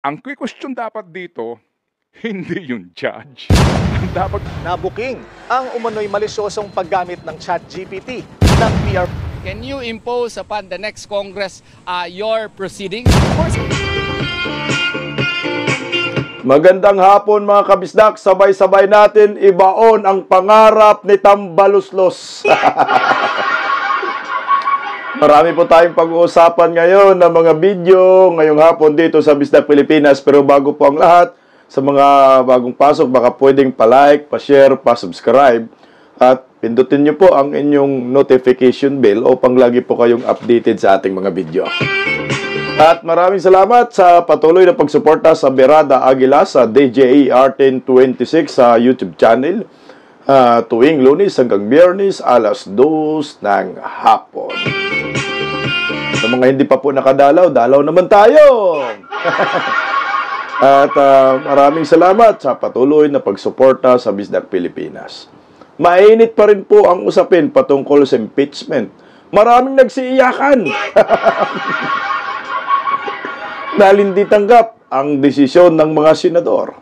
Ang question dapat dito, hindi yung judge. Ang dapat Nabuking ang umano'y malisyosong paggamit ng ChatGPT ng PR. Can you impose upon the next Congress your proceedings? Magandang hapon mga kabisdak, sabay-sabay natin ibaon ang pangarap ni Tambaluslos. Marami po tayong pag-uusapan ngayon ng mga video ngayong hapon dito sa Bisdak Pilipinas. Pero bago po ang lahat, sa mga bagong pasok, baka pwedeng pa-like, pa-share, pa-subscribe. At pindutin nyo po ang inyong notification bell upang lagi po kayong updated sa ating mga video. At maraming salamat sa patuloy na pagsuporta sa Berada Aguila sa DJAR 1026 sa YouTube channel. Tuwing Lunes hanggang Biyernes, alas 2 ng hapon. Sa mga hindi pa po nakadalaw, dalaw naman tayo! At maraming salamat sa patuloy na pagsuporta sa Bisdak Pilipinas. Mainit pa rin po ang usapin patungkol sa impeachment. Maraming nagsiiyakan. Dahil hindi tanggap ang desisyon ng mga senador.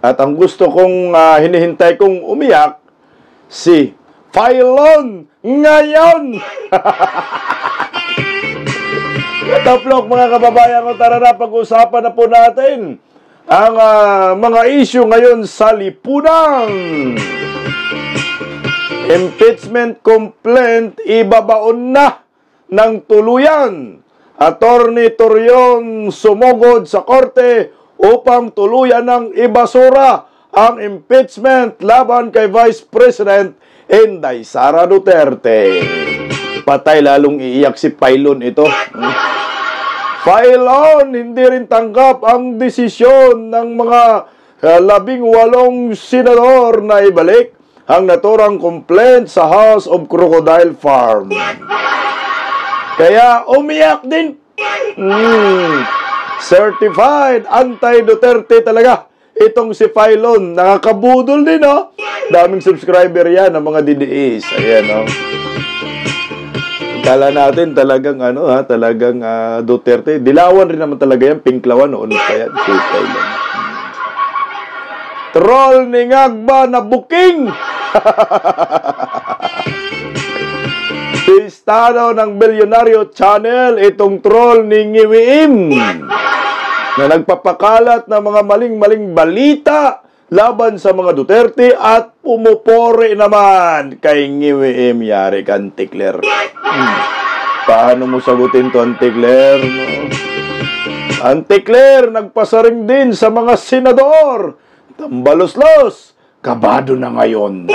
At ang gusto kong hinihintay kong umiyak, si Filon ngayon! Taplok mga kababayan ko, tara na, pag-usapan na po natin ang mga issue ngayon sa lipunan. Impeachment complaint ibabaon na ng tuluyan. Attorney Torion sumugod sa korte upang tuluyan ng ibasura ang impeachment laban kay Vice President Inday Sara Duterte. Patay, lalong iiyak si Filon ito. Filon, hindi rin tanggap ang desisyon ng mga 18 senador na ibalik ang naturang complaint sa House of Crocodile Farm. Kaya umiyak din. Certified anti-Duterte talaga itong si Filon. Nakakabudol din, no? Daming subscriber yan ng mga DDS. Ayan, no? Kala natin talagang talagang Duterte. Dilawan rin naman talaga yan, pinklawan noon kaya si Filon. Troll ni Ngagba na booking. Estado ng Bilyonaryo Channel itong troll ni Ngiwiim na nagpapakalat ng mga maling-maling balita laban sa mga Duterte at pumupore naman kay Ngiwiim. Yari ka, Antikler. Paano mo sagutin to, Antikler? No? Antikler, nagpasaring din sa mga senador. Tambaluslos, kabado na ngayon.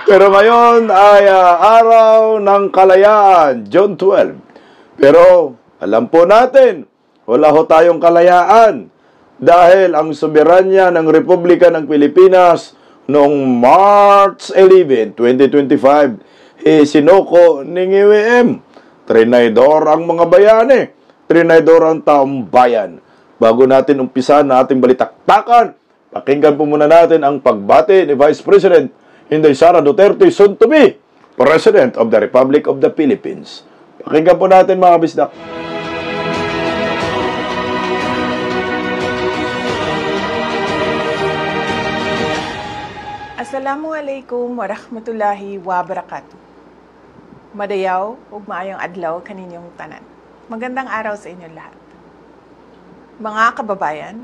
Pero ngayon ay araw ng kalayaan, June 12. Pero alam po natin, wala ho tayong kalayaan dahil ang soberanya ng Republika ng Pilipinas noong March 11, 2025, sinuko ni Ngiwiim. Trinaydor ang mga bayani, trinaydor ang taong bayan. Bago natin umpisan na ating balitaktakan, pakinggan po muna natin ang pagbati ni Vice President Inday Sara Duterte, soon to be President of the Republic of the Philippines. Pakinggan po natin mga bisdak. Assalamualaikum warahmatullahi wabarakatuh. Madayaw ug maayong adlaw kaninyong tanan. Magandang araw sa inyo lahat. Mga kababayan,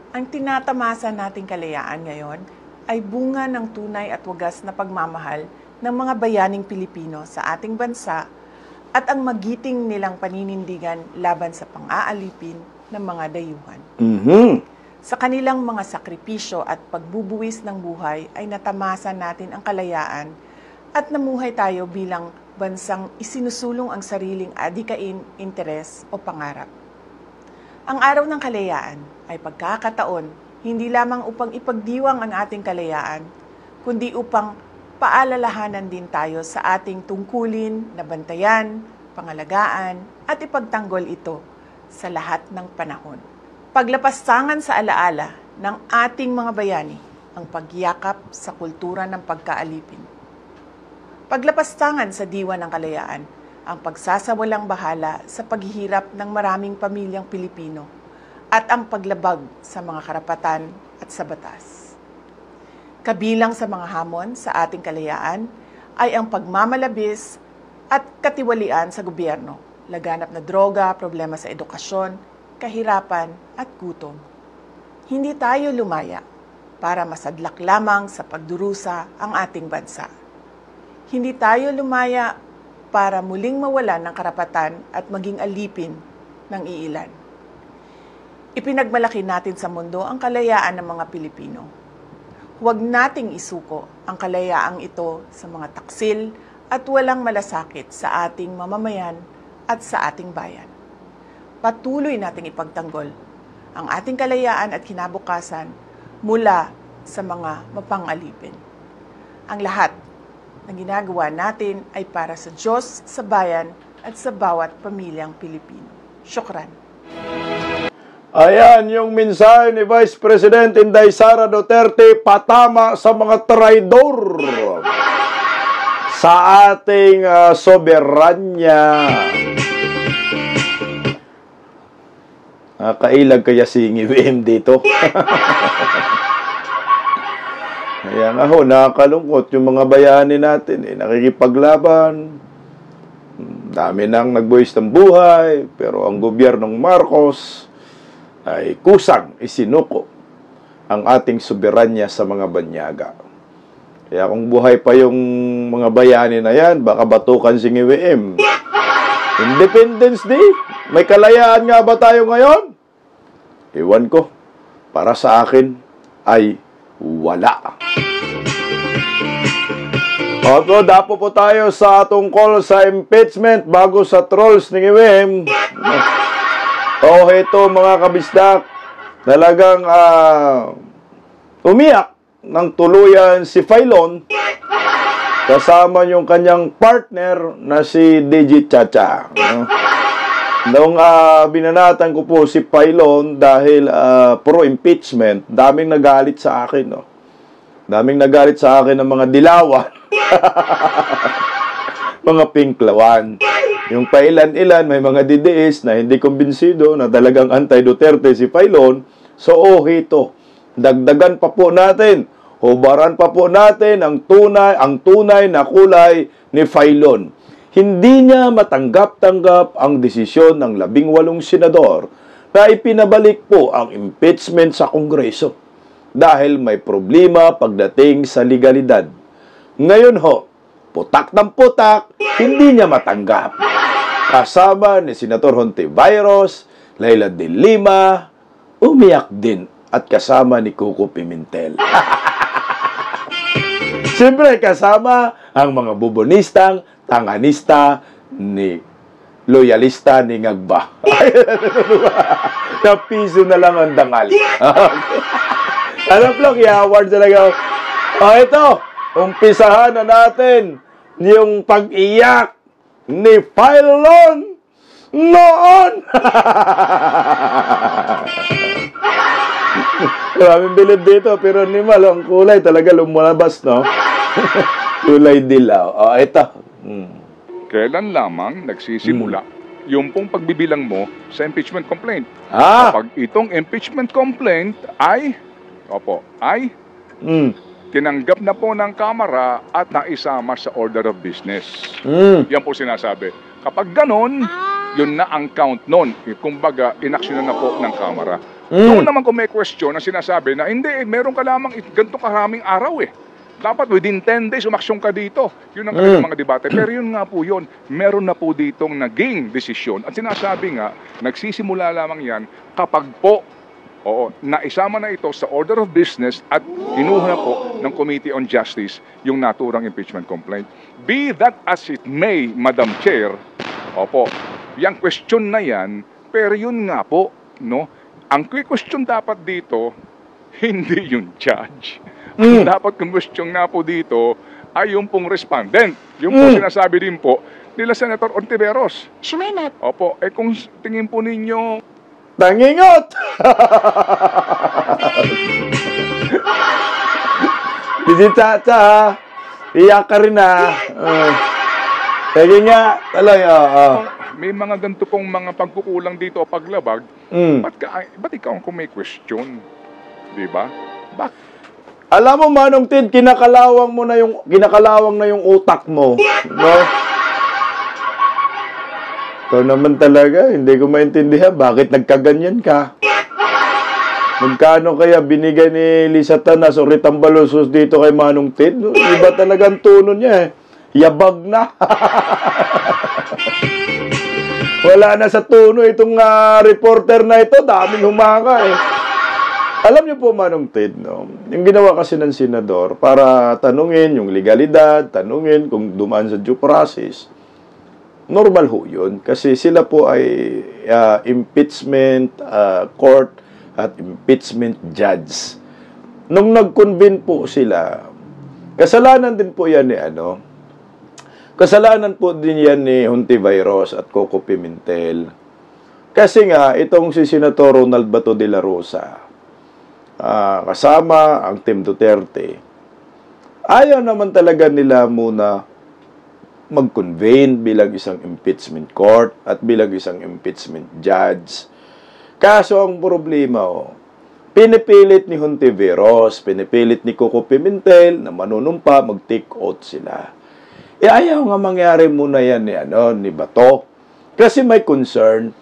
ang tinatamasa nating kalayaan ngayon ay bunga ng tunay at wagas na pagmamahal ng mga bayaning Pilipino sa ating bansa at ang magiting nilang paninindigan laban sa pang-aalipin ng mga dayuhan. Sa kanilang mga sakripisyo at pagbubuwis ng buhay ay natamasa natin ang kalayaan at namuhay tayo bilang bansang isinusulong ang sariling adikain, interes o pangarap. Ang araw ng kalayaan ay pagkakataon hindi lamang upang ipagdiwang ang ating kalayaan, kundi upang paalalahanan din tayo sa ating tungkulin na bantayan, pangalagaan at ipagtanggol ito sa lahat ng panahon. Paglapastangan sa alaala ng ating mga bayani ang pagyakap sa kultura ng pagkaalipin. Paglapastangan sa diwa ng kalayaan ang pagsasawalang bahala sa paghihirap ng maraming pamilyang Pilipino at ang paglabag sa mga karapatan at sa batas. Kabilang sa mga hamon sa ating kalayaan ay ang pagmamalabis at katiwalian sa gobyerno, laganap na droga, problema sa edukasyon, kahirapan at gutom. Hindi tayo lumaya para masadlak lamang sa pagdurusa ang ating bansa. Hindi tayo lumaya para muling mawalan ng karapatan at maging alipin ng iilan. Ipinagmalaki natin sa mundo ang kalayaan ng mga Pilipino. Huwag nating isuko ang kalayaang ito sa mga taksil at walang malasakit sa ating mamamayan at sa ating bayan. Patuloy nating ipagtanggol ang ating kalayaan at kinabukasan mula sa mga mapang-alipin. Ang lahat ng ginagawa natin ay para sa Diyos, sa bayan at sa bawat pamilyang Pilipino. Syukran. Ayan yung mensahe ni Vice President Inday Sara Duterte patama sa mga traidor sa ating soberanya. Kailag kaya si WM dito. Kaya nga ho, nakakalungkot yung mga bayani natin. Nakikipaglaban. Dami nang nagbuwis ng buhay. Pero ang gobyernong Marcos ay kusang isinuko ang ating soberanya sa mga banyaga. Kaya kung buhay pa yung mga bayani na yan, baka batukan si WM. Independence Day? May kalayaan nga ba tayo ngayon? Iwan ko. Para sa akin ay wala. Opo, dapo po tayo sa tungkol sa impeachment bago sa trolls ni WM. Oh, ito mga kabisdak, talagang umiyak ng tuluyan si Filon kasama yung kanyang partner na si DJ Chacha. Noong binanatan ko po si Filon dahil pro-impeachment, daming nagalit sa akin. No? Daming nagalit sa akin ng mga dilawan. Mga pinklawan. Yung pailan-ilan, may mga DDS na hindi kumbinsido na talagang anti-Duterte si Filon. So, ito. Dagdagan pa po natin. Hubaran pa po natin ang tunay na kulay ni Filon. Hindi niya matanggap-tanggap ang desisyon ng 18 senador na ipinabalik po ang impeachment sa Kongreso dahil may problema pagdating sa legalidad. Ngayon ho, putak ng putak, hindi niya matanggap. Kasama ni Senator Hontiveros, Leila de Lima, umiyak din at kasama ni Coco Pimentel. Siyempre kasama ang mga bubonistang tanganista ni loyalista ni Ngagba. Na piso na lang ang dangal. Ano plong i-award talaga? Ito, umpisahan na natin yung pag-iyak ni Filon noon. Maraming bilib dito, pero animal, ang kulay talaga lumabas, no? Kulay dilaw. Ito. Kailan lamang nagsisimula yung pong pagbibilang mo sa impeachment complaint? Kapag itong impeachment complaint ay tinanggap na po ng Kamara at naisama sa order of business. Yan po sinasabi. Kapag ganon, yun na ang count nun. Kumbaga, inaksyonan na po ng Kamara. Doon naman kung may question na sinasabi na hindi, meron ka lamang ganito karaming araw eh. Dapat within 10 days umaksyon ka dito. Yun ang kanilang mga debate. Pero yun nga po yun, meron na po ditong naging desisyon. At sinasabi nga, nagsisimula lamang yan kapag po naisama na ito sa order of business at inuha na po ng Committee on Justice yung naturang impeachment complaint. Be that as it may, Madam Chair, yung question na yan, pero yun nga po, no? Ang question dapat dito, hindi yung judge. Ang dapat question nga po dito ay yung pong respondent. Yung po sinasabi din po nila Senator Hontiveros. Shumenat. Kung tingin po ninyo, tangingot! Didi Chacha, iyak ka rin ha. Sige nga, talaga, may mga ganito pong mga pagkukulang dito o paglabag, Mm. ba't ikaw ang may question? Di ba? Alam mo, Manong Ted, kinakalawang na yung utak mo. No? Ikaw naman talaga, hindi ko maintindihan bakit nagkaganyan ka. Magkano kaya binigay ni Lisa Tanas o Ritambalusos dito kay Manong Ted? Iba talagang tono niya eh. Yabag na. Wala na sa tono itong reporter na ito. Daming humanga eh. Alam niyo po, Manong Ted, no? Yung ginawa kasi ng senador para tanungin yung legalidad, tanungin kung dumaan sa due process, normal ho yun. Kasi sila po ay impeachment court at impeachment judge. Nung nag-convene po sila, kasalanan din po yan kasalanan po din yan ni Hontiveros at Coco Pimentel. Kasi nga, itong si Senator Ronald Bato de la Rosa, kasama ang Team Duterte, ayaw naman talaga nila muna mag-convene bilang isang impeachment court at bilang isang impeachment judge. Kaso ang problema, pinipilit ni Hontiveros, pinipilit ni Coco Pimentel na manunumpa, mag-take oath sila. Ayaw nga mangyari muna yan ni Bato. Kasi may concern.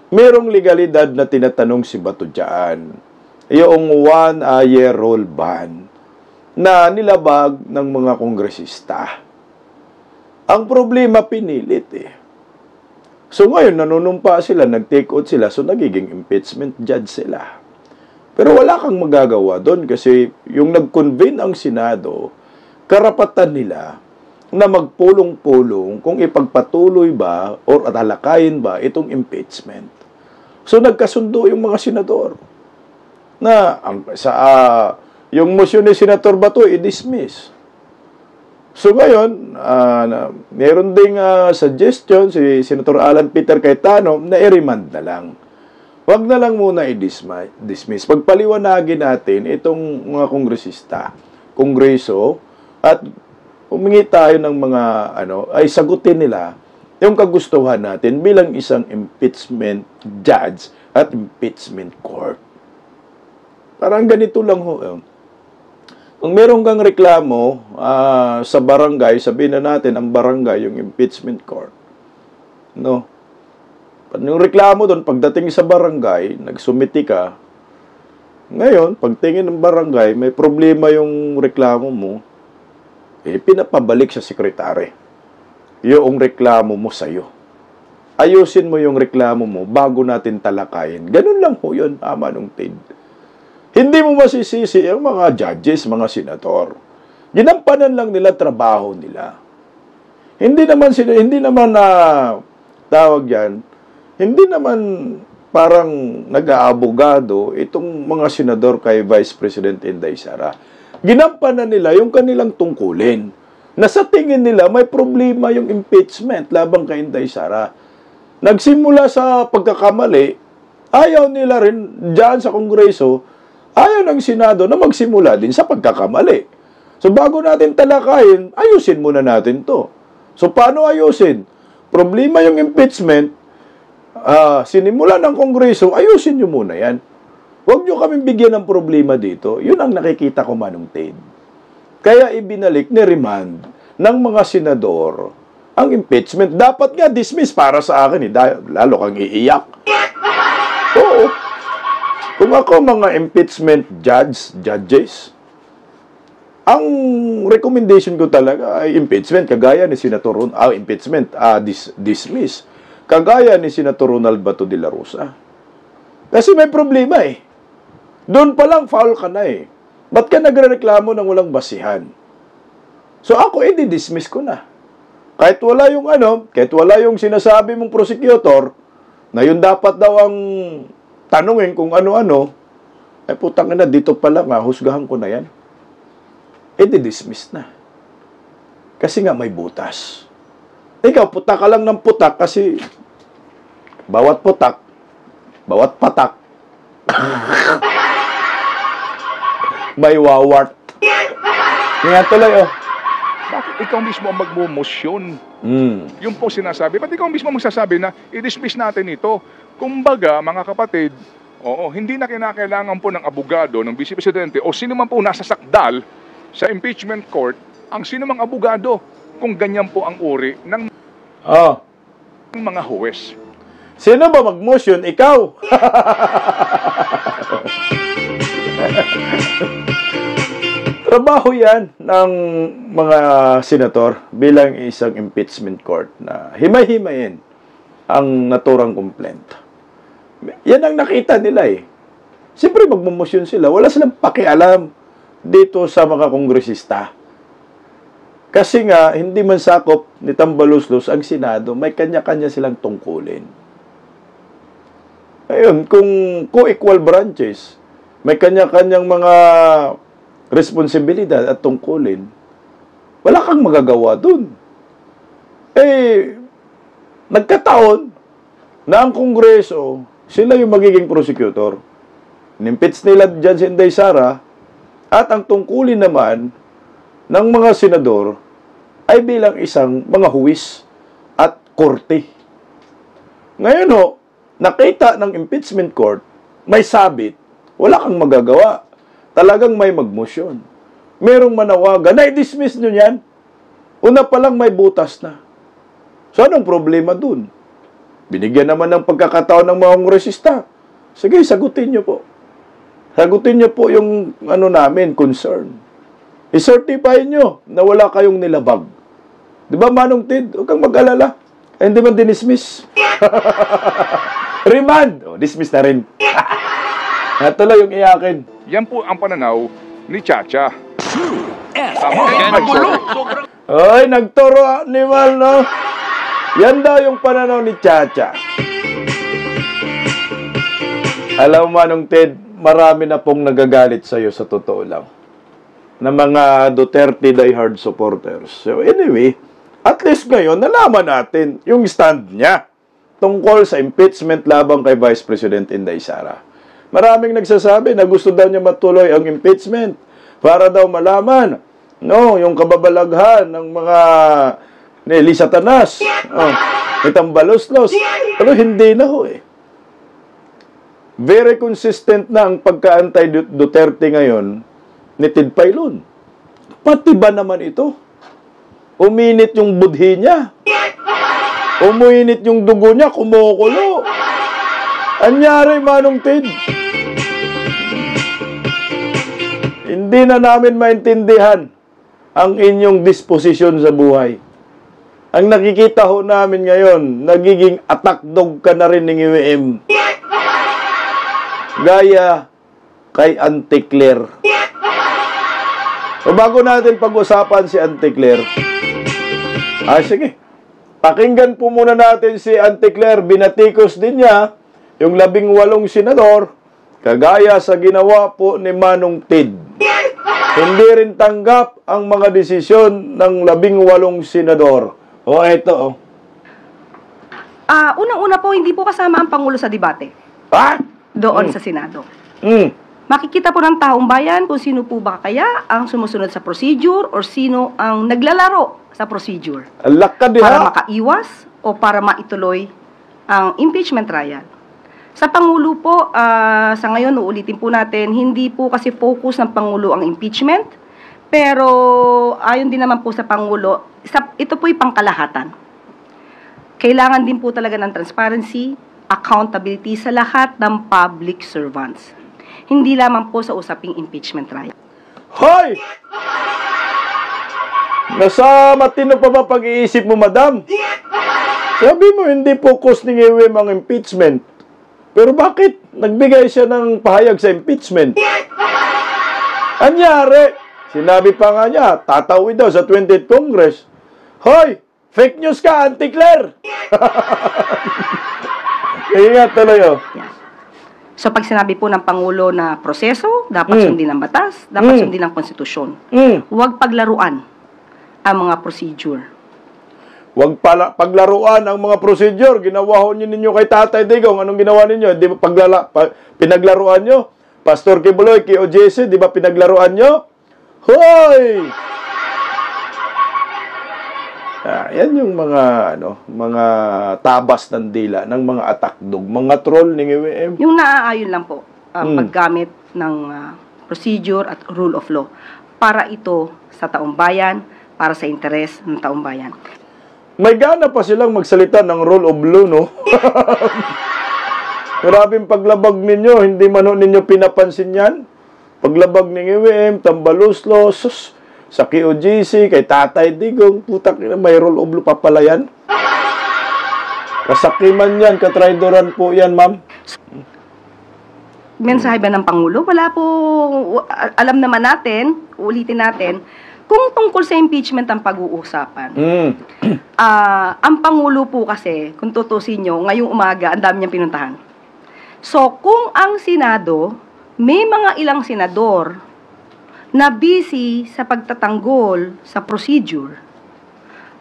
Merong legalidad na tinatanong si Bato dyan. Yung 1-year roll ban na nilabag ng mga kongresista. Ang problema, pinilit So ngayon, nanunumpa sila, nag-take out sila, so nagiging impeachment judge sila. Pero wala kang magagawa doon kasi yung nag-convene ang Senado, karapatan nila na magpulong-pulong kung ipagpatuloy ba o talakayin ba itong impeachment. So nagkasundo yung mga senador na yung motion ni Senator Bato i-dismiss. So ngayon, meron ding suggestion si Senator Alan Peter Cayetano na i-remand na lang. Huwag na lang muna i-dismiss. Pagpaliwanagin natin itong mga kongresista, kongreso, at humingi tayo ng mga ay sagutin nila yung kagustuhan natin bilang isang impeachment judge at impeachment court. Parang ganito lang ho. Kung meron kang reklamo sa barangay, sabihin na natin ang barangay yung impeachment court. No? Yung reklamo doon, pagdating sa barangay, nagsumiti ka, ngayon, pagtingin ng barangay, may problema yung reklamo mo, pinapabalik sa sekretary. Yung reklamo mo sa'yo. Ayusin mo yung reklamo mo bago natin talakayin. Ganun lang po yun, Manong Ted. Hindi mo masisisi ang mga judges, mga senator. Ginampanan lang nila trabaho nila. Hindi naman hindi naman parang nag-aabogado itong mga senador kay Vice President Inday Sara. Ginampanan nila yung kanilang tungkulin. Na sa tingin nila may problema yung impeachment labang kay Inday Sara. Nagsimula sa pagkakamali, ayaw nila rin dyan sa Kongreso, ayaw ng Senado na magsimula din sa pagkakamali. So bago natin talakayin, ayusin muna natin to. So paano ayusin? Problema yung impeachment, sinimula ng Kongreso, ayusin nyo muna yan. Huwag nyo kaming bigyan ng problema dito. Yun ang nakikita ko, Manong Ted. Kaya ibinalik ni remand ng mga senador ang impeachment. Dapat nga dismiss para sa akin. Lalo kang iiyak. Oo. Kung ako mga impeachment judges, ang recommendation ko talaga ay impeachment, kagaya ni Senator dismiss, kagaya ni Senator Ronald Bato de la Rosa. Kasi may problema Doon pa lang foul ka na Ba't ka nagrereklamo ng walang basihan? So ako, dismiss ko na. Kahit wala yung sinasabi mong prosecutor, na yun dapat daw ang tanungin kung ano-ano, putang ina, dito pa lang, husgahan ko na yan. Dismiss na. Kasi nga may butas. Ikaw, putak ka lang ng putak kasi bawat putak, bawat patak, may wawart. Nga tuloy, bakit ikaw mismo ang magmumosyon. Yung po sinasabi, pati ikaw mismo magsasabi na i-dismiss natin ito. Kumbaga, mga kapatid, hindi na kinakailangan po ng abogado, ng Vice Presidente, o sino man po nasa sakdal sa impeachment court, ang sino mang abogado, kung ganyan po ang uri ng mga huwes. Sino ba mag-motion? Ikaw! Trabaho yan ng mga senator bilang isang impeachment court na himay-himayin ang naturang complaint. Yan ang nakita nila eh. Siyempre magmumosyon sila. Wala silang pakialam dito sa mga kongresista. Kasi nga, hindi man sakop ni Tambaluslos ang Senado, may kanya-kanya silang tungkulin. Ayun, kung co-equal branches, may kanya-kanyang mga responsibilidad at tungkulin, wala kang magagawa dun. Nagkataon na ang Kongreso, sila yung magiging prosecutor. Nimpeach nila dyan si Inday Sara, at ang tungkulin naman ng mga senador ay bilang isang mga huwis at korte. Ngayon nakita ng impeachment court, may sabit, wala kang magagawa. Talagang may magmosyon. Merong manawagan, na-dismiss nyo yan. Una pa lang may butas na. So anong problema dun? Binigyan naman ng pagkakataon ng mga kongresista. Sige, sagutin nyo po. Sagutin nyo po yung namin, concern. I-certify nyo na wala kayong nilabag. Di ba, Manong Tid? Huwag kang mag-alala. Hindi man dinismiss. Remand. Dismiss na rin. Natuloy yung iyakin. Yan po ang pananaw ni Chacha. Ay, nagturo animal, no? Yan daw yung pananaw ni Chacha. Alam mo, Manong Ted, marami na pong nagagalit sa'yo sa totoo lang. Na mga Duterte diehard supporters. So anyway, at least ngayon, nalaman natin yung stand niya tungkol sa impeachment labang kay Vice President Inday Sara. Maraming nagsasabi na gusto daw niya matuloy ang impeachment para daw malaman yung kababalaghan ng mga ni Lisa Tanas, ni Tambaluslos. Pero hindi na Very consistent na ang pagka-anti-Duterte ngayon ni Ted Pailon. Pati ba naman ito? Uminit yung budhi niya. Umuinit yung dugo niya, kumukulo. Anyari, Manong Ted? Hindi na namin maintindihan ang inyong disposisyon sa buhay. Ang nakikita ho namin ngayon, nagiging attack dog ka na rin ng UM. Gaya kay Auntie Claire. O bago natin pag-usapan si Auntie Claire, sige, pakinggan po muna natin si Auntie Claire. Binatikos din niya yung 18 senador, kagaya sa ginawa po ni Manong Ted. Hindi rin tanggap ang mga desisyon ng 18 senador. Ito. Unang-una po, hindi po kasama ang Pangulo sa debate. Doon sa Senado. Makikita po ng taong bayan kung sino po ba kaya ang sumusunod sa procedure or sino ang naglalaro sa procedure. Para makaiwas o para maituloy ang impeachment trial. Sa Pangulo po, sa ngayon, uulitin po natin, hindi po kasi focus ng Pangulo ang impeachment, pero ayon din naman po sa Pangulo, ito po'y pangkalahatan. Kailangan din po talaga ng transparency, accountability sa lahat ng public servants. Hindi lamang po sa usaping impeachment trial. Hoy! Nasa matino pa ba pag-iisip mo, madam? Sabi mo, hindi focus ni UM ang impeachment. Pero bakit nagbigay siya ng pahayag sa impeachment? Anyari, sinabi pa nga niya, tatawid daw sa 20th Congress. Hoy! Fake news ka, Auntie Claire! Ingat tuloy, Yeah. So pag sinabi po ng Pangulo na proseso, dapat sundin ang batas, dapat sundin ang konstitusyon. Huwag paglaruan ang mga procedure. Huwag paglaruan ang mga procedure. Ginawa ho ninyo kay Tatay Digong. Anong ginawa ninyo? Di ba pinaglaruan nyo? Pastor Kibuloy, KOJC, di ba pinaglaruan nyo? Hoy! Yan yung mga tabas ng dila ng mga atakdog, mga troll ng IWM. Yung naaayon lang po ang paggamit ng procedure at rule of law para ito sa taong bayan, para sa interes ng taong bayan. May gana pa silang magsalita ng rule of law, no? Maraming paglabag ninyo, hindi man ninyo pinapansin yan. Paglabag ng IWM, tambaluslo, sa KOGC, kay Tatay Digong, putak, may rule of law pa pala yan. Kasakiman yan, katraidoran po yan, ma'am. Mensahe ba ng Pangulo? Wala po, alam naman natin, ulitin natin, kung tungkol sa impeachment ang pag-uusapan. Ang Pangulo po kasi, kung tutusin nyo, ngayong umaga, ang dami niyang pinuntahan. So, kung ang Senado, may mga ilang senador na busy sa pagtatanggol sa procedure,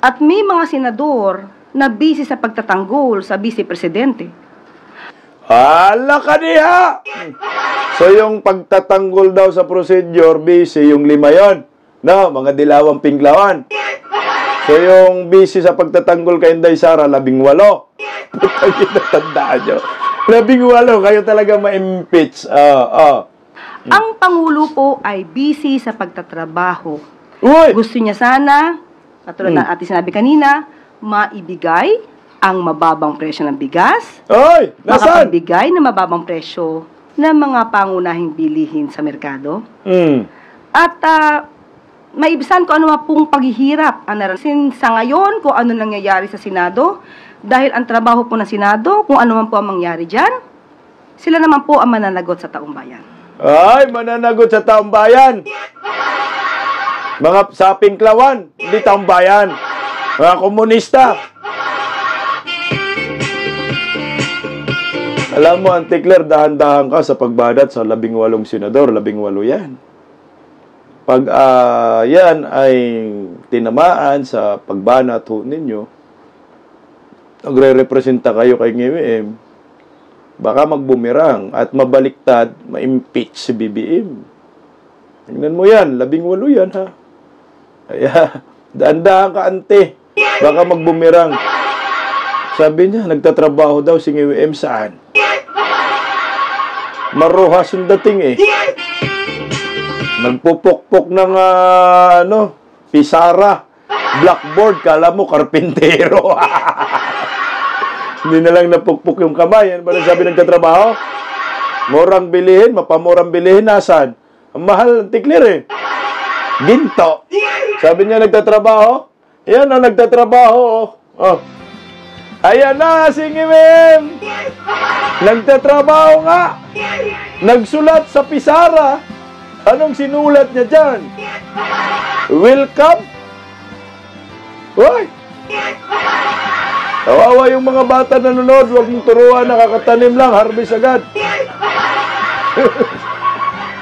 at may mga senador na busy sa pagtatanggol sa vice-presidente. Hala ka diha! So, yung pagtatanggol daw sa procedure, busy, yung 5 yon. No, mga dilawang pinglawan. So, yung busy sa pagtatanggol kay Inday Sara, 18. Putang ina, tandaan nyo. 18, kayo talaga ma-impeach. Ang Pangulo po ay busy sa pagtatrabaho. Uy! Gusto niya sana, katulad ng ating sinabi kanina, maibigay ang mababang presyo ng bigas, Oy! Nasaan? makapagbigay ng mababang presyo ng mga pangunahing bilihin sa merkado. At maibisan ko ano pong paghihirap ang narasin sa ngayon kung ano nangyayari sa Senado, dahil ang trabaho po ng Senado, kung ano man po ang mangyari dyan, sila naman po ang mananagot sa taong bayan. Ay, mananagot sa taong bayan. Mga sapingklawan, hindi taong bayan. Mga komunista. Alam mo, Antikler, dahan-dahan ka sa pagbadat sa 18 senador, 18 yan. Pag yan ay tinamaan sa pagbanat ho ninyo, nagre-representa kayo kay IWM, baka magbumirang at mabaliktad, ma-impeach si BBM. Tingnan mo yan, 18 yan, ha? Kaya, daan-daan ka, ante. Baka magbumirang. Sabi niya, nagtatrabaho daw si IWM saan? Maruhas yung dating, eh. Nagpupukpok ng, pisara. Blackboard, kala mo, karpintero. Hindi na lang napukpok yung kamay. Ano ba sabi nagtatrabaho? Murang bilihin, mapamurang bilihin, nasan? Ang mahal ng tiklir, eh. Ginto. Sabi niya nagtatrabaho? Yan ang nagtatrabaho, oh. Ayan na, si IWM. Nagtatrabaho nga. Nagsulat sa pisara. Anong sinulat niya dyan? Welcome? Uy! Kawawa yung mga bata na nanonood. Huwag mong turuan, nakakatanim lang, harvest agad.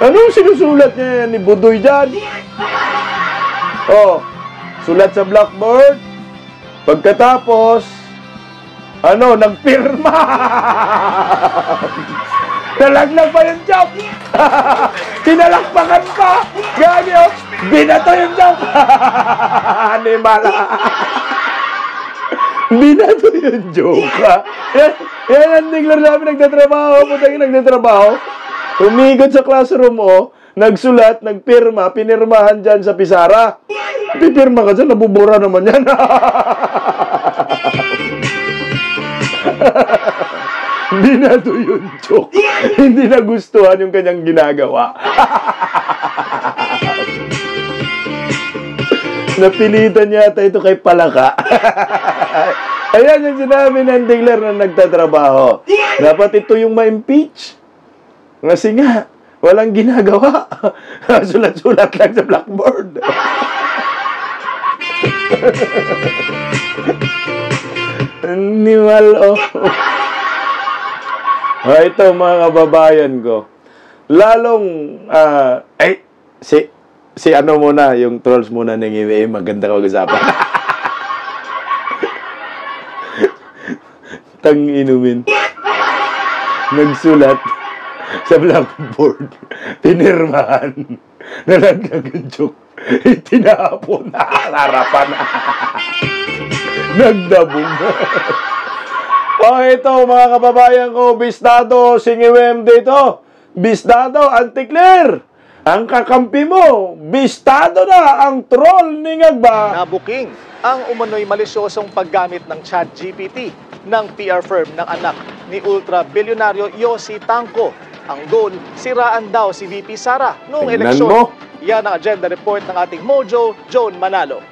Anong sinusulat niya ni Budoy dyan? Oh, sulat sa blackboard. Pagkatapos, nagpirma. Nalaglag pa yung job. Tinalakpakan pa. Gagi, oh. Binato yung job. Animala. Binato yung joke, ha? Yan ang tinglar namin nagtatrabaho. Putang nagtatrabaho. Umikot sa classroom, oh. Nagsulat, nagpirma, pinirmahan dyan sa pisara. Pipirma ka dyan, nabubura naman yan. Binato yung joke. Hindi nagustuhan yung kanyang ginagawa. Napilitan yata ito kay Palaka. Ayan yung sinabi ng Dingler na nagtatrabaho. Dapat ito yung ma-impeach. Kasi nga, walang ginagawa. Sulat-sulat lang sa blackboard. Animal, oh. Ito mga kababayan ko. Lalong, si ano muna, yung trolls muna ng IWM, maganda kag-usapan. Tang-inumin. Nagsulat sa blackboard, pinirmahan, nalaglag yung joke, itinapon na harapan. Nagdabog. Ito mga kababayan ko, bistado si Ngiwem dito. Bistado, Anticlear. Ang kakampi mo, bistado na ang troll ni Ngagba. Nabuking ang umano'y malisyosong paggamit ng ChatGPT ng PR firm ng anak ni ultra-bilyonaryo Yossi Tanco. Ang goal, siraan daw si VP Sara noong Tingnan eleksyon. mo. Yan ang agenda report ng ating Mojo, Joan Manalo.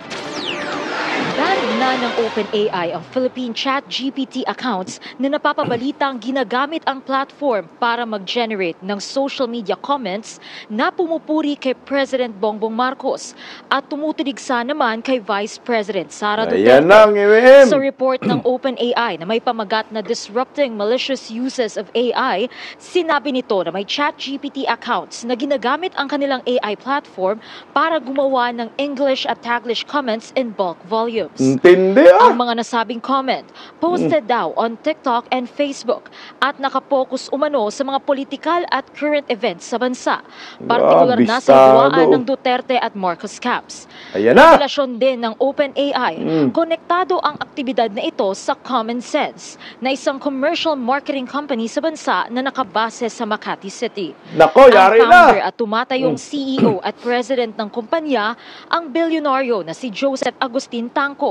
Banned na ng OpenAI ang Philippine ChatGPT accounts na napapabalitang ginagamit ang platform para mag-generate ng social media comments na pumupuri kay President Bongbong Marcos at tumutuligsa naman kay Vice President Sara Duterte. Ayan na, Ngiwem. Sa report ng OpenAI na may pamagat na disrupting malicious uses of AI, sinabi nito na may ChatGPT accounts na ginagamit ang kanilang AI platform para gumawa ng English at Taglish comments in bulk volumes. Intindi Ang mga nasabing comment, posted daw on TikTok and Facebook at nakapokus umano sa mga politikal at current events sa bansa, partikular na sa hawaan ng Duterte at Marcos camps. Ayan na. Revelasyon din ng OpenAI, konektado ang aktibidad na ito sa Common Sense, na isang commercial marketing company sa bansa na nakabase sa Makati City. Nako, yari Ang founder na. at tumatayong CEO at president ng kumpanya, ang bilyonaryo na si Joseph Agustin Tanco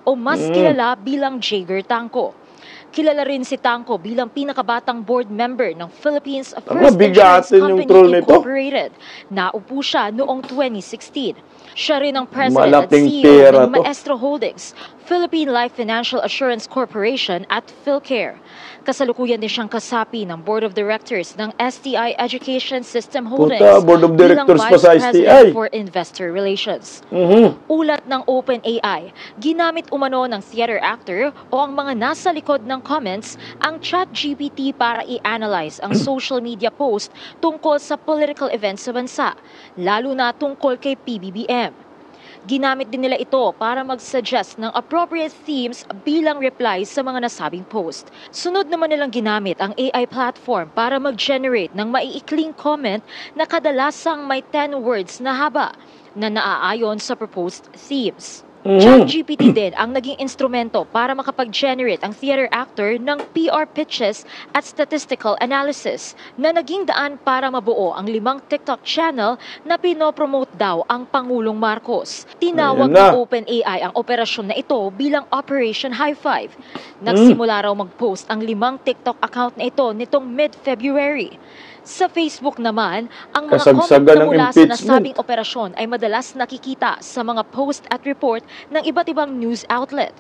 o mas kilala bilang Jager Tanco. Kilala rin si Tanco bilang pinakabatang board member ng Philippines First Insurance bigatin yung troll Company nito. Incorporated. Naupo siya noong 2016. Siya rin ang president Malaking at CEO pera ng to. Maestro Holdings, Philippine Life Financial Assurance Corporation at PhilCare. Kasalukuyan din siyang kasapi ng Board of Directors ng STI Education System Holdings Board of Directors bilang pa sa Vice STI. President for Investor Relations. Ulat ng OpenAI, ginamit umano ng theater actor o ang mga nasa likod ng comments ang ChatGPT para i-analyze ang social media post tungkol sa political events sa bansa, lalo na tungkol kay PBBM. Ginamit din nila ito para mag-suggest ng appropriate themes bilang reply sa mga nasabing post. Sunod naman nilang ginamit ang AI platform para mag-generate ng maiikling comment na kadalasang may 10 words na haba na naaayon sa proposed themes. ChatGPT din ang naging instrumento para makapag-generate ang theater actor ng PR pitches at statistical analysis na naging daan para mabuo ang 5 TikTok channel na pinopromote daw ang Pangulong Marcos. Tinawag ng OpenAI ang operasyon na ito bilang Operation High Five. Nagsimula raw mag-post ang 5 TikTok account na ito nitong mid-February. Sa Facebook naman, ang mga comment na mula sa nasabing operasyon ay madalas nakikita sa mga post at report ng iba't ibang news outlet.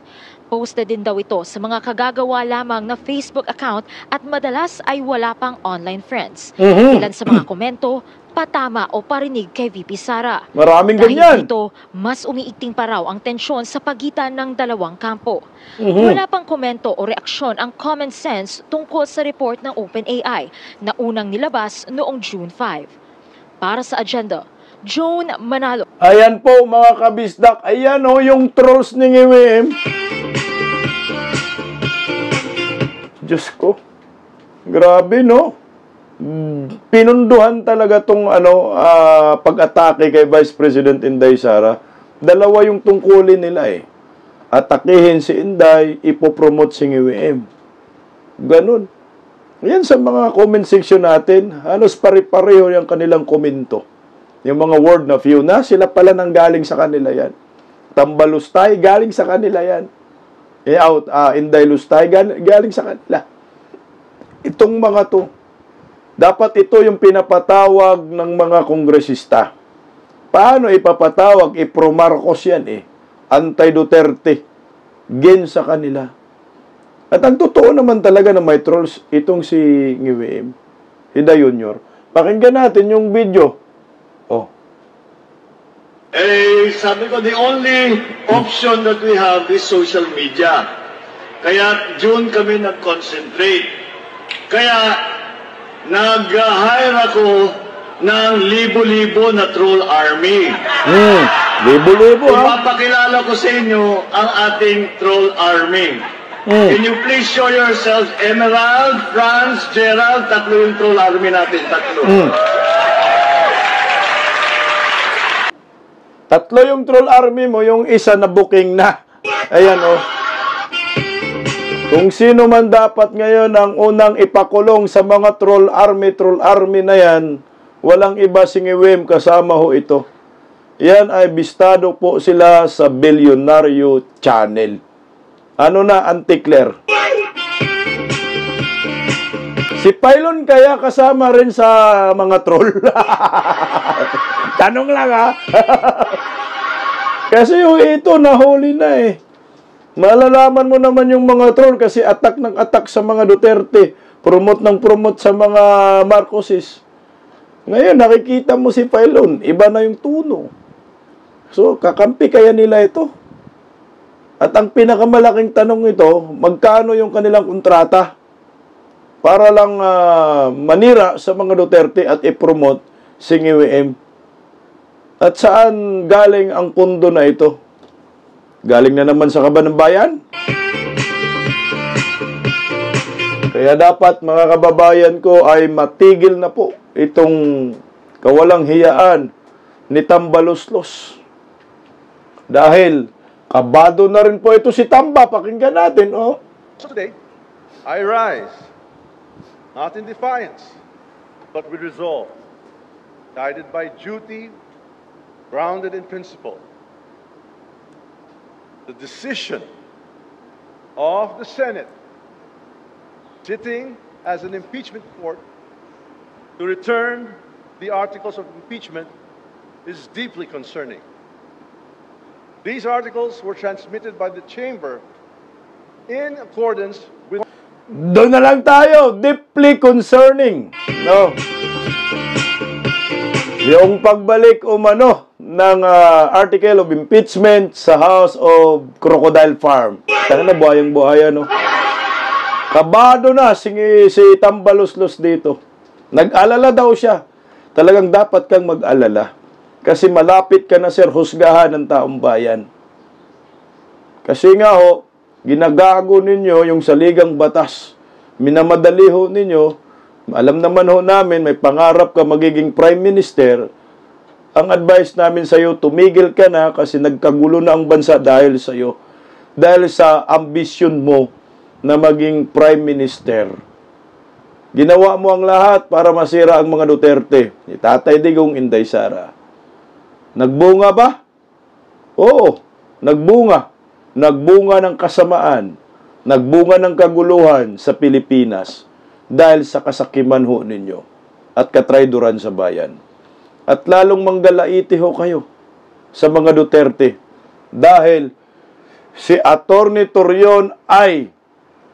Posted din daw ito sa mga kagagawa lamang na Facebook account at madalas ay wala pang online friends. Ilan sa mga komento, patama o parinig kay VP Sara. Maraming Dahil ganyan. dito, mas umiigting pa raw ang tensyon sa pagitan ng dalawang kampo. Wala pang komento o reaksyon ang Common Sense tungkol sa report ng OpenAI na unang nilabas noong June 5. Para sa agenda, Joan Manalo. Ayan po mga kabisdak. Ayan o yung trolls ni Ngiwem. Diyos ko. Grabe no. Pinunduhan talaga tong pag-atake kay Vice President Inday Sara. Dalawa yung tungkulin nila eh. Atakihin si Inday, ipopromote si Ngiwem. Ganun. Yan sa mga comment section natin, halos pare-pareho yung kanilang komento. Yung mga word na few na, sila pala nang galing sa kanila yan. Tambalustay, galing sa kanila yan. Inday Lustay, galing sa kanila. Itong mga to, dapat ito yung pinapatawag ng mga kongresista. Paano ipapatawag? Pro-Marcos yan eh. Anti-Duterte. Gen sa kanila. At ang totoo naman talaga na may trolls, itong si Ngiwem, Hida Junior. Pakinggan natin yung video. Oh. Sabi ko, the only option that we have is social media. Kaya June kami nag-concentrate. Kaya nag-hire ako ng libo-libo na troll army. Libo-libo ha? Ipapakilala ko sa inyo ang ating troll army. Can you please show yourselves? Emerald, Franz, Gerald, tatlo yung troll army natin. Tatlo yung troll army mo, yung isa na booking na. Ayan oh. Kung sino man dapat ngayon ang unang ipakulong sa mga troll army na yan, walang iba singiwim kasama ho ito. Yan ay bistado po sila sa Bilyonaryo Channel. Ano na, Antikler? Si Pylon kaya kasama rin sa mga troll? Tanong lang ha. Kasi ito nahuli na eh. Malalaman mo naman yung mga troll kasi attack ng attack sa mga Duterte. Promote ng promote sa mga Marcoses. Ngayon, nakikita mo si Pylon. Iba na yung tuno. So, kakampi kaya nila ito? At ang pinakamalaking tanong ito, magkano yung kanilang kontrata? Para lang manira sa mga Duterte at i-promote si NGWM. At saan galing ang pundo na ito? Galing na naman sa kaban ng bayan? Kaya dapat mga kababayan ko ay matigil na po itong kawalang hiyaan ni Tambaloslos. Dahil kabado na rin po ito si Tamba. Pakinggan natin, oh. Today, I rise, not in defiance, but with resolve, guided by duty, grounded in principle. The decision of the Senate, sitting as an impeachment court, to return the articles of impeachment is deeply concerning. These articles were transmitted by the chamber in accordance with... Doon na lang tayo, deeply concerning. No? Yung pagbalik umano ng article of impeachment sa House of Crocodile Farm. Tanga na, buhayang-buhaya, no? Kabado na si Tambaloslos dito. Nag-alala daw siya. Talagang dapat kang mag-alala. Kasi malapit ka na, sir, husgahan ng taong bayan. Kasi nga ho, ginagago ninyo yung saligang batas. Minamadali ho ninyo. Alam naman ho namin, may pangarap ka magiging Prime Minister. Ang advice namin sa iyo, tumigil ka na kasi nagkagulo na ang bansa dahil sa iyo. Dahil sa ambisyon mo na maging Prime Minister. Ginawa mo ang lahat para masira ang mga Duterte. Ni Tatay Digong, Inday Sara. Nagbunga ba? Oo, nagbunga. Nagbunga ng kasamaan. Nagbunga ng kaguluhan sa Pilipinas dahil sa kasakiman ho ninyo at katrayduran sa bayan. At lalong manggalaiti ho kayo sa mga Duterte dahil si Atty. Torion ay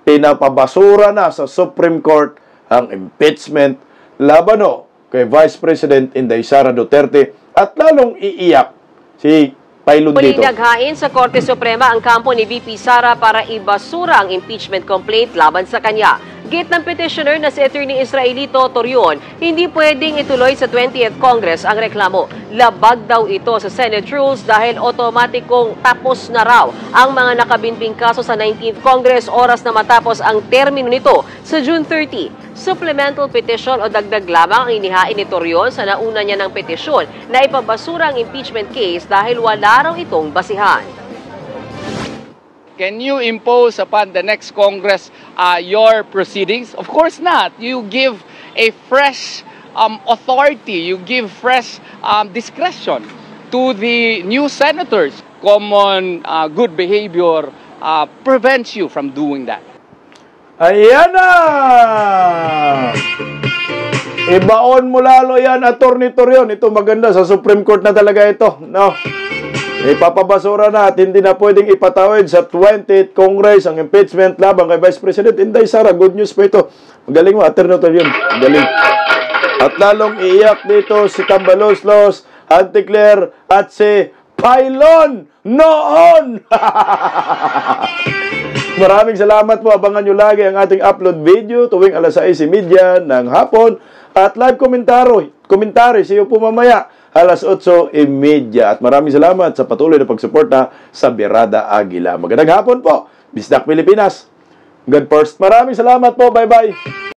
pinapabasura na sa Supreme Court ang impeachment laban ho kay Vice President Inday Sara Duterte at lalong iiyak si Pylon dito. Muling naghain sa Korte Suprema ang kampo ni VP Sara para ibasura ang impeachment complaint laban sa kanya. Gate ng petitioner na si Attorney Israelito Torion, hindi pwedeng ituloy sa 20th Congress ang reklamo. Labag daw ito sa Senate rules dahil otomatikong tapos na raw ang mga nakabinbing kaso sa 19th Congress oras na matapos ang termino nito sa June 30. Supplemental petition o dagdag lamang ang inihain ni Torion sa nauna niya ng petisyon na ipabasura ang impeachment case dahil wala raw itong basihan. Can you impose upon the next Congress your proceedings? Of course not. You give a fresh authority. You give fresh discretion to the new senators. Common good behavior prevents you from doing that. Ayan na! Ibaon mo lalo yan, Atty. Torion. Ito maganda, sa Supreme Court na talaga ito. No? Ipapabasura na at hindi na pwedeng ipatawid sa 20th Congress ang impeachment laban kay Vice President Inday Sara. Good news po ito. Magaling mo, Atty. Torion. Magaling. At lalong iiyak dito si Tambaloslos, Antikler at si Pylon noon! Maraming salamat po. Abangan nyo lagi ang ating upload video tuwing alas 6:30 ng hapon at live komentary sa iyo po mamaya alas 8:30. At maraming salamat sa patuloy na pagsuporta sa Birada Aguila. Magandang hapon po. Bisdak Pilipinas. God first. Maraming salamat po. Bye-bye.